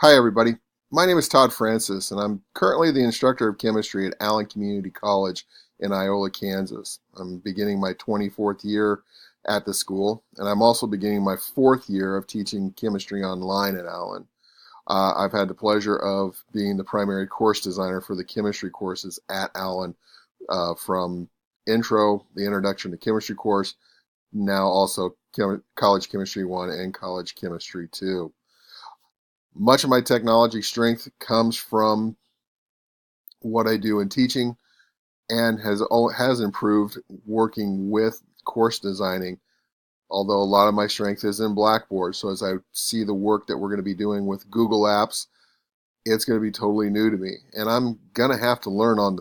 Hi, everybody. My name is Todd Francis, and I'm currently the instructor of chemistry at Allen Community College in Iola, Kansas. I'm beginning my 24th year at the school, and I'm also beginning my fourth year of teaching chemistry online at Allen. I've had the pleasure of being the primary course designer for the chemistry courses at Allen, from intro, the introduction to chemistry course, now also college chemistry 1 and college chemistry 2. Much of my technology strength comes from what I do in teaching and has improved working with course designing. Although a lot of my strength is in Blackboard, so as I see the work that we're going to be doing with Google Apps, it's going to be totally new to me, and I'm going to have to learn on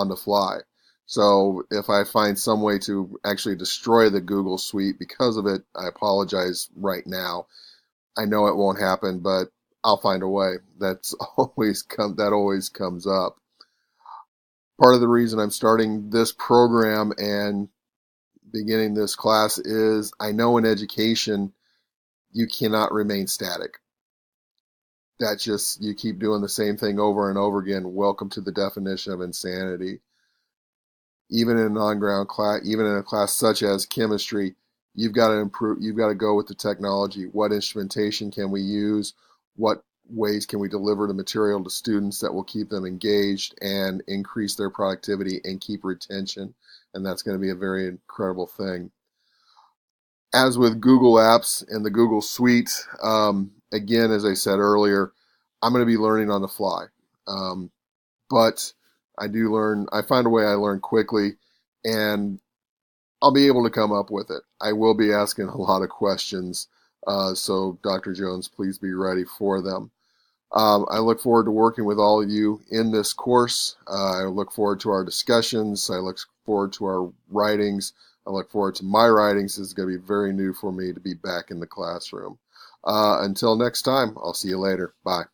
the fly. So if I find some way to actually destroy the Google suite because of it, I apologize right now. I know it won't happen, but I'll find a way. That always comes up. Part of the reason I'm starting this program and beginning this class is I know in education you cannot remain static. That's just, you keep doing the same thing over and over again. Welcome to the definition of insanity. Even in an on-ground class, even in a class such as chemistry, you've got to improve, you've got to go with the technology. What instrumentation can we use? What ways can we deliver the material to students that will keep them engaged and increase their productivity and keep retention? And that's going to be a very incredible thing. As with Google Apps and the Google Suite, again, as I said earlier, I'm going to be learning on the fly. But I find a way I learn quickly, and I'll be able to come up with it. I will be asking a lot of questions, so Dr. Jones, please be ready for them. I look forward to working with all of you in this course. I look forward to our discussions. I look forward to our writings. I look forward to my writings. This is going to be very new for me to be back in the classroom. Until next time, I'll see you later. Bye.